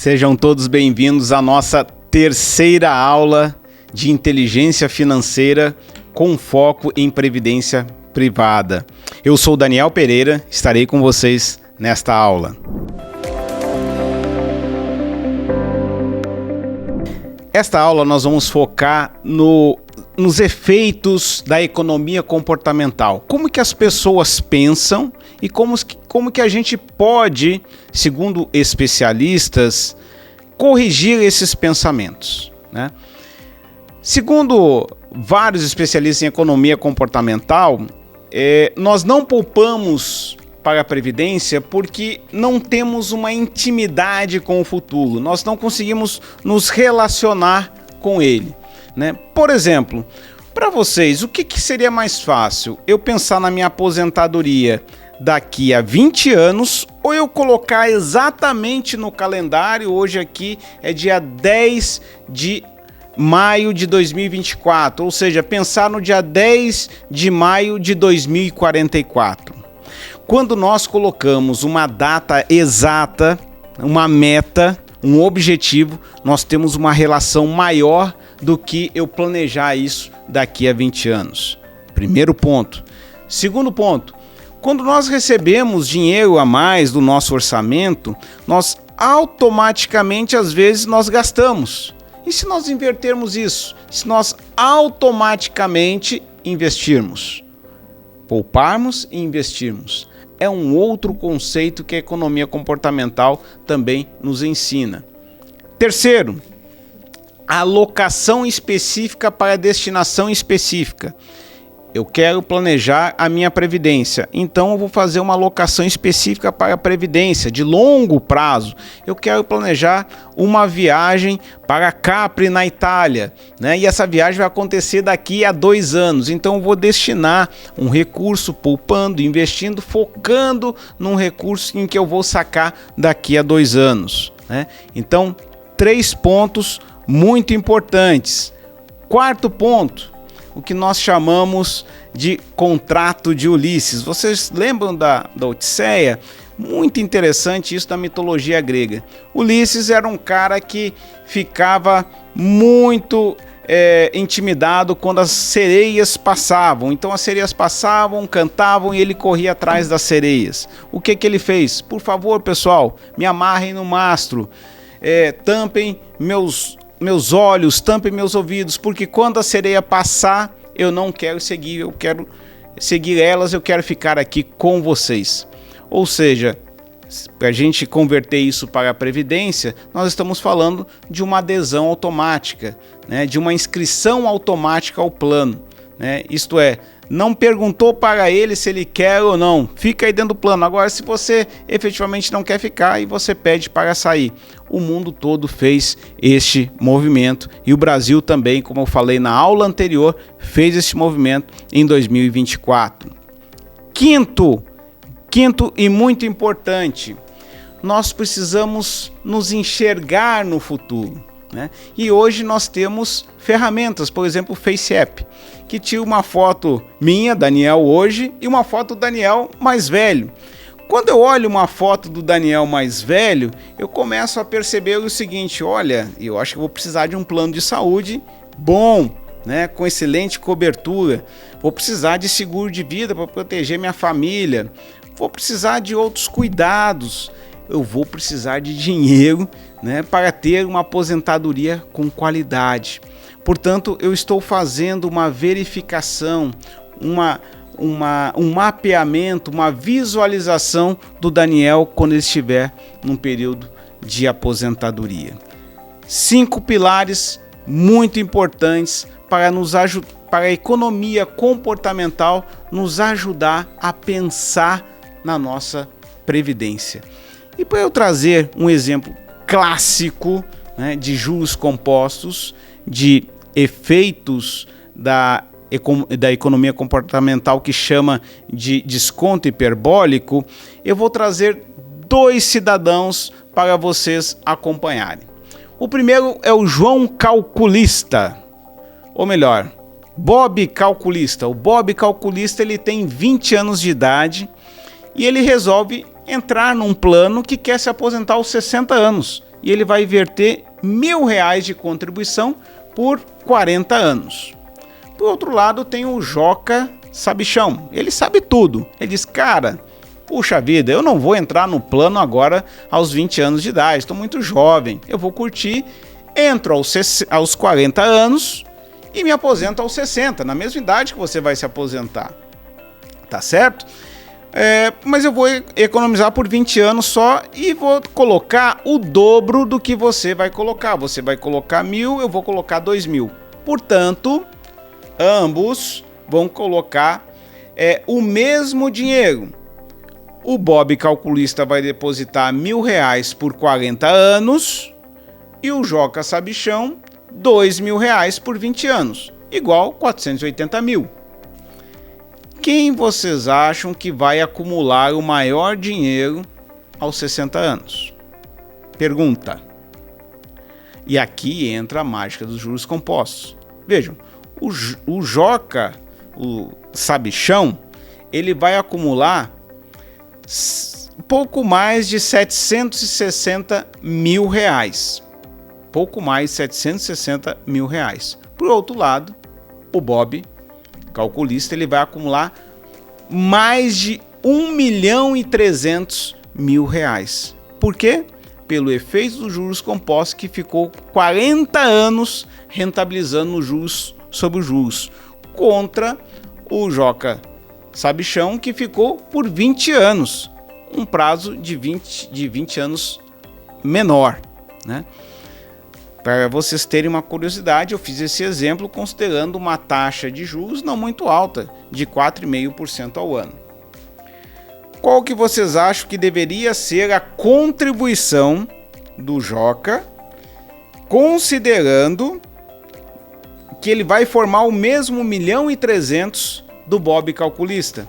Sejam todos bem-vindos à nossa terceira aula de inteligência financeira com foco em previdência privada. Eu sou Daniel Pereira, estarei com vocês nesta aula. Esta aula nós vamos focar nos efeitos da economia comportamental. Como que as pessoas pensam e como que a gente pode, segundo especialistas, corrigir esses pensamentos, né? Segundo vários especialistas em economia comportamental, nós não poupamos para a Previdência porque não temos uma intimidade com o futuro, nós não conseguimos nos relacionar com ele, né? Por exemplo, para vocês, o que seria mais fácil? Eu pensar na minha aposentadoria daqui a 20 anos ou eu colocar exatamente no calendário, hoje aqui é dia 10 de maio de 2024, ou seja, pensar no dia 10 de maio de 2044. Quando nós colocamos uma data exata, uma meta, um objetivo, nós temos uma relação maior do que eu planejar isso daqui a 20 anos. Primeiro ponto. Segundo ponto, quando nós recebemos dinheiro a mais do nosso orçamento, nós automaticamente, às vezes, nós gastamos. E se nós invertermos isso? Se nós automaticamente investirmos? Pouparmos e investirmos. É um outro conceito que a economia comportamental também nos ensina. Terceiro, a alocação específica para a destinação específica. Eu quero planejar a minha previdência, então eu vou fazer uma alocação específica para a previdência de longo prazo. Eu quero planejar uma viagem para Capri, na Itália, né? E essa viagem vai acontecer daqui a 2 anos, então eu vou destinar um recurso poupando, investindo, focando num recurso em que eu vou sacar daqui a 2 anos, né? Então, 3 pontos muito importantes. Quarto ponto, o que nós chamamos de contrato de Ulisses. Vocês lembram da Odisseia? Muito interessante isso da mitologia grega. Ulisses era um cara que ficava muito intimidado quando as sereias passavam. Então as sereias passavam, cantavam e ele corria atrás das sereias. O que ele fez? Por favor, pessoal, me amarrem no mastro, tampem meus olhos, tampem meus ouvidos, porque quando a sereia passar, eu não quero seguir, eu quero seguir elas, eu quero ficar aqui com vocês. Ou seja, para a gente converter isso para a Previdência, nós estamos falando de uma adesão automática, né, de uma inscrição automática ao plano, né? Isto é, não perguntou para ele se ele quer ou não, fica aí dentro do plano. Agora, se você efetivamente não quer ficar, aí você pede para sair. O mundo todo fez este movimento e o Brasil também, como eu falei na aula anterior, fez este movimento em 2024. Quinto e muito importante, nós precisamos nos enxergar no futuro, né? E hoje nós temos ferramentas, por exemplo, o FaceApp, que tira uma foto minha, Daniel, hoje, e uma foto do Daniel mais velho. Quando eu olho uma foto do Daniel mais velho, eu começo a perceber o seguinte: olha, eu acho que vou precisar de um plano de saúde bom, né, com excelente cobertura. Vou precisar de seguro de vida para proteger minha família. Vou precisar de outros cuidados. Eu vou precisar de dinheiro, né, para ter uma aposentadoria com qualidade. Portanto, eu estou fazendo uma verificação, um mapeamento, uma visualização do Daniel quando ele estiver num período de aposentadoria. 5 pilares muito importantes para a economia comportamental nos ajudar a pensar na nossa previdência. E para eu trazer um exemplo clássico, né, de juros compostos, de efeitos da economia comportamental que chama de desconto hiperbólico, eu vou trazer 2 cidadãos para vocês acompanharem. O primeiro é o João Calculista, ou melhor, Bob Calculista. O Bob Calculista, ele tem 20 anos de idade e ele resolve entrar num plano que quer se aposentar aos 60 anos. e ele vai verter R$1.000 de contribuição por 40 anos. Por outro lado, tem o Joca Sabichão. Ele sabe tudo. Ele diz, cara, puxa vida, eu não vou entrar no plano agora aos 20 anos de idade, estou muito jovem, eu vou curtir, entro aos 40 anos e me aposento aos 60, na mesma idade que você vai se aposentar. Tá certo? Mas eu vou economizar por 20 anos só e vou colocar o dobro do que você vai colocar. Você vai colocar 1.000, eu vou colocar 2.000. Portanto, ambos vão colocar o mesmo dinheiro. O Bob calculista vai depositar R$1.000 por 40 anos e o Joca Sabichão R$2.000 por 20 anos, igual 480 mil. Quem vocês acham que vai acumular o maior dinheiro aos 60 anos? Pergunta. E aqui entra a mágica dos juros compostos. Vejam, o Joca, o Sabichão, ele vai acumular pouco mais de R$760 mil. Pouco mais de R$760 mil. Por outro lado, o Bob calculista, ele vai acumular mais de R$1.300.000. Por quê? Pelo efeito dos juros compostos, que ficou 40 anos rentabilizando os juros sobre os juros, contra o Joca Sabichão, que ficou por 20 anos, um prazo de 20 anos menor, né? Para vocês terem uma curiosidade, eu fiz esse exemplo considerando uma taxa de juros não muito alta, de 4,5% ao ano. Qual que vocês acham que deveria ser a contribuição do Joca, considerando que ele vai formar o mesmo 1.300.000 do Bob calculista?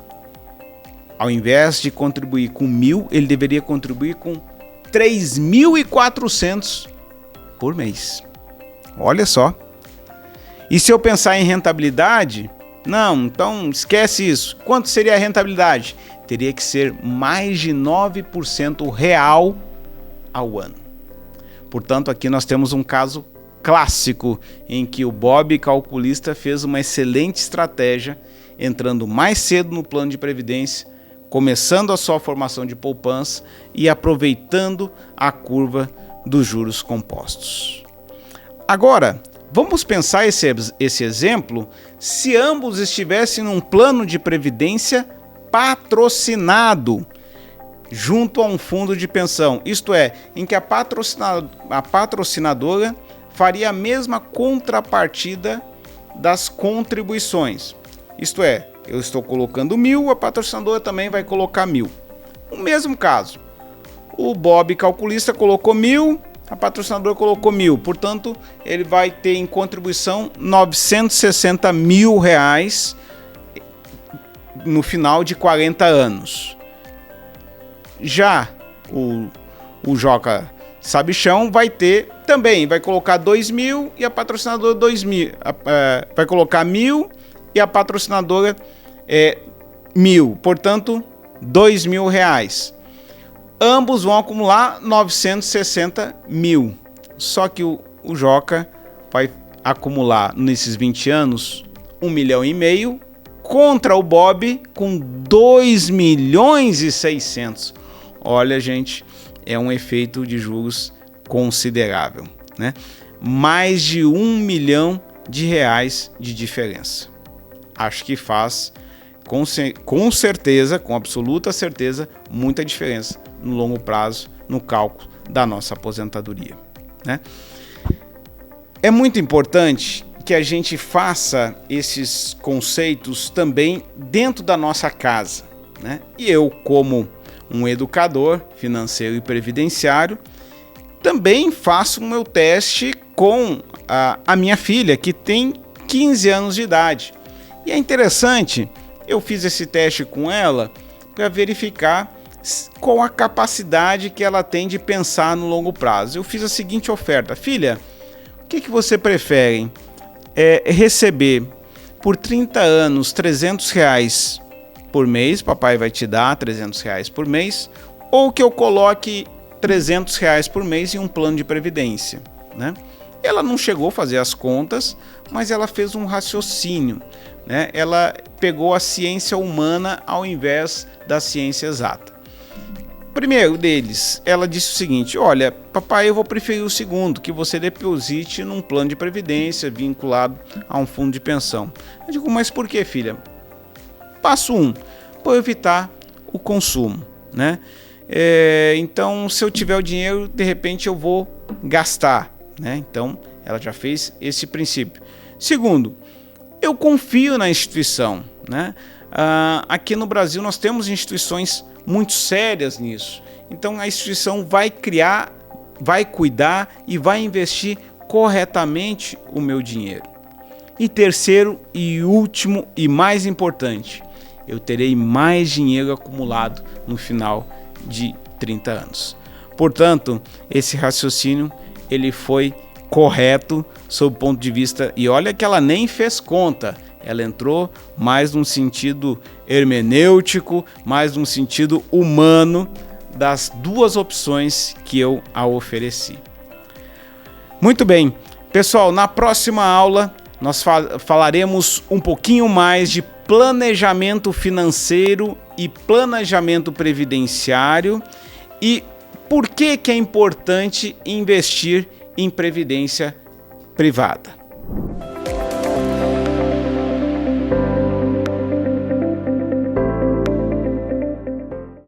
Ao invés de contribuir com 1.000, ele deveria contribuir com 3.400 por mês. Olha só. E se eu pensar em rentabilidade, não, então esquece isso. Quanto seria a rentabilidade? Teria que ser mais de 9% real ao ano. Portanto, aqui nós temos um caso clássico em que o Bob calculista fez uma excelente estratégia, entrando mais cedo no plano de previdência, começando a sua formação de poupança e aproveitando a curva dos juros compostos. Agora, vamos pensar esse exemplo se ambos estivessem num plano de previdência patrocinado junto a um fundo de pensão, isto é, em que a patrocinadora faria a mesma contrapartida das contribuições. Isto é, eu estou colocando 1.000, a patrocinadora também vai colocar 1.000. O mesmo caso. O Bob calculista colocou 1.000, a patrocinadora colocou 1.000. Portanto, ele vai ter em contribuição R$960 mil no final de 40 anos. Já o Joca Sabichão vai ter também, vai colocar 2.000 e a patrocinadora 2.000. Vai colocar 1.000 e a patrocinadora 1.000. Portanto, R$2.000. Ambos vão acumular 960 mil. Só que o Joca vai acumular nesses 20 anos 1,5 milhão contra o Bob com 2,6 milhões. Olha, gente, é um efeito de juros considerável, né? Mais de R$1 milhão de diferença. Acho que faz com certeza, com absoluta certeza, muita diferença no longo prazo, no cálculo da nossa aposentadoria, né? É muito importante que a gente faça esses conceitos também dentro da nossa casa, né? E eu, como um educador financeiro e previdenciário, também faço o meu teste com a minha filha, que tem 15 anos de idade. E é interessante, eu fiz esse teste com ela para verificar qual a capacidade que ela tem de pensar no longo prazo. Eu fiz a seguinte oferta: filha, o que você prefere? Receber por 30 anos R$300 por mês, papai vai te dar R$300 por mês, ou que eu coloque R$ 300 por mês em um plano de previdência, né? Ela não chegou a fazer as contas, mas ela fez um raciocínio, né? Ela pegou a ciência humana ao invés da ciência exata. Primeiro deles, ela disse o seguinte: olha, papai, eu vou preferir o segundo, que você deposite num plano de previdência vinculado a um fundo de pensão. Eu digo, mas por que, filha? Passo 1, para evitar o consumo, né? Então, se eu tiver o dinheiro, de repente eu vou gastar, né? Então, ela já fez esse princípio. Segundo, eu confio na instituição, né? Aqui no Brasil nós temos instituições muito sérias nisso. Então, a instituição vai criar, vai cuidar e vai investir corretamente o meu dinheiro. E terceiro e último e mais importante, eu terei mais dinheiro acumulado no final de 30 anos. Portanto, esse raciocínio ele foi correto sob o ponto de vista, e olha que ela nem fez conta, ela entrou mais num sentido hermenêutico, mais num sentido humano das duas opções que eu a ofereci. Muito bem, pessoal, na próxima aula nós falaremos um pouquinho mais de planejamento financeiro e planejamento previdenciário e por que é importante investir em previdência privada.